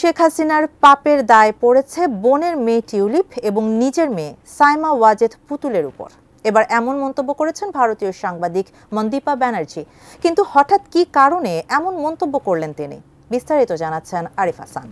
শেখ হাসিনার পাপের দায় পড়েছে বোনের মেয়ে টিউলিপ এবং নিজের মেয়ে সাইমা ওয়াজেদ পুতুলের উপর। এবার এমন মন্তব্য করেছেন ভারতীয় সাংবাদিক মন্দীপা ব্যানার্জি। কিন্তু হঠাৎ কী কারণে এমন মন্তব্য করলেন তিনি? বিস্তারিত জানাচ্ছেন আরিফ হাসান।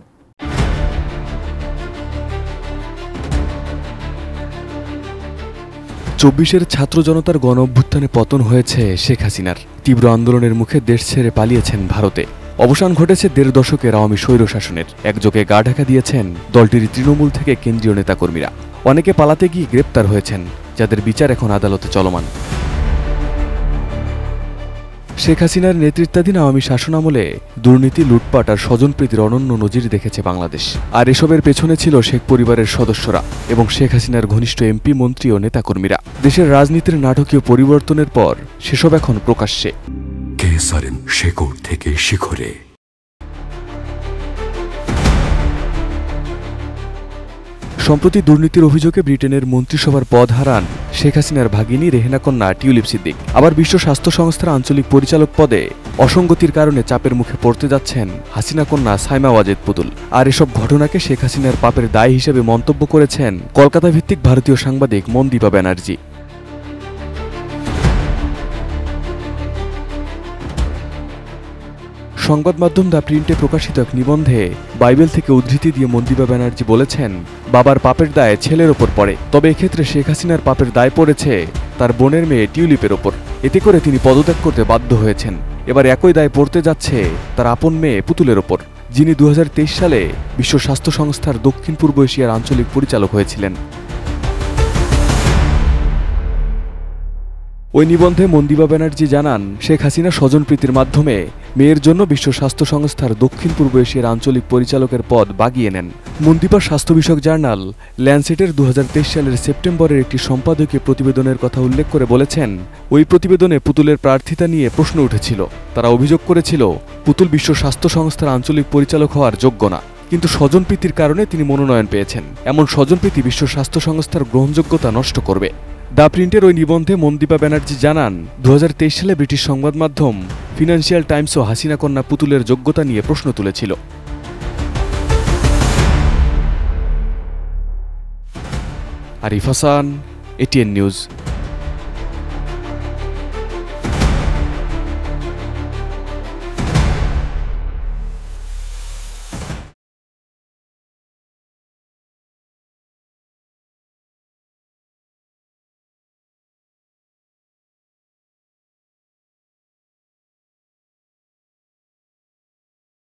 ২৪-এর ছাত্র জনতার গণ অভ্যুত্থানে পতন হয়েছে শেখ হাসিনার। তীব্র আন্দোলনের মুখে দেশ ছেড়ে পালিয়েছেন ভারতে। অবসান ঘটেছে ১.৫ দশকের আওয়ামী স্বৈরশাসনের। একযোগে গা ঢাকা দিয়েছেন দলটির তৃণমূল থেকে কেন্দ্রীয় নেতাকর্মীরা। অনেকে পালাতে গিয়ে গ্রেপ্তার হয়েছেন, যাদের বিচার এখন আদালতে চলমান। শেখ হাসিনার নেতৃত্বাধীন আওয়ামী শাসনামলে দুর্নীতি, লুটপাট আর স্বজনপ্রীতির অনন্য নজির দেখেছে বাংলাদেশ। আর এসবের পেছনে ছিল শেখ পরিবারের সদস্যরা এবং শেখ হাসিনার ঘনিষ্ঠ এমপি, মন্ত্রী ও নেতাকর্মীরা। দেশের রাজনীতির নাটকীয় পরিবর্তনের পর সেসব এখন প্রকাশ্যে। শেকড় থেকে শিখরে। সম্প্রতি দুর্নীতির অভিযোগে ব্রিটেনের মন্ত্রিসভার পদ হারান শেখ হাসিনার ভাগিনী রেহেনা কন্যা টিউলিপ সিদ্দিক। আবার বিশ্ব স্বাস্থ্য সংস্থার আঞ্চলিক পরিচালক পদে অসঙ্গতির কারণে চাপের মুখে পড়তে যাচ্ছেন হাসিনা কন্যা সাইমা ওয়াজেদ পুতুল। আর এসব ঘটনাকে শেখ হাসিনার পাপের দায় হিসেবে মন্তব্য করেছেন কলকাতা ভিত্তিক ভারতীয় সাংবাদিক মন্দীপা ব্যানার্জি। সংবাদ মাধ্যম দ্য প্রিন্টে প্রকাশিত এক নিবন্ধে বাইবেল থেকে উদ্ধৃতি দিয়ে মন্দীপা ব্যানার্জি বলেছেন, বাবার পাপের দায় ছেলের ওপর পড়ে, তবে এক্ষেত্রে শেখ হাসিনার পাপের দায় পড়েছে তার বোনের মেয়ে টিউলিপের ওপর। এতে করে তিনি পদত্যাগ করতে বাধ্য হয়েছেন। এবার একই দায় পড়তে যাচ্ছে তার আপন মেয়ে পুতুলের ওপর, যিনি ২০২৩ সালে বিশ্ব স্বাস্থ্য সংস্থার দক্ষিণ পূর্ব এশিয়ার আঞ্চলিক পরিচালক হয়েছিলেন। ওই নিবন্ধে মন্দীপা ব্যানার্জি জানান, শেখ হাসিনা স্বজনপ্রীতির মাধ্যমে মেয়ের জন্য বিশ্ব স্বাস্থ্য সংস্থার দক্ষিণ পূর্ব এশিয়ার আঞ্চলিক পরিচালকের পদ বাগিয়ে নেন। মন্দীপা স্বাস্থ্য বিষয়ক জার্নাল ল্যান্সেটের ২০২৩ সালের সেপ্টেম্বরের একটি সম্পাদকীয় প্রতিবেদনের কথা উল্লেখ করে বলেছেন, ওই প্রতিবেদনে পুতুলের প্রার্থিতা নিয়ে প্রশ্ন উঠেছিল। তারা অভিযোগ করেছিল, পুতুল বিশ্ব স্বাস্থ্য সংস্থার আঞ্চলিক পরিচালক হওয়ার যোগ্য না, কিন্তু স্বজনপ্রীতির কারণে তিনি মনোনয়ন পেয়েছেন। এমন স্বজনপ্রীতি বিশ্ব স্বাস্থ্য সংস্থার গ্রহণযোগ্যতা নষ্ট করবে। দ্য প্রিন্টের ওই নিবন্ধে মন্দীপা ব্যানার্জি জানান, ২০২৩ সালে ব্রিটিশ সংবাদ মাধ্যম ফিনান্সিয়াল টাইমসও হাসিনা কন্যা পুতুলের যোগ্যতা নিয়ে প্রশ্ন তুলেছিল। Arif Hasan, ATN news.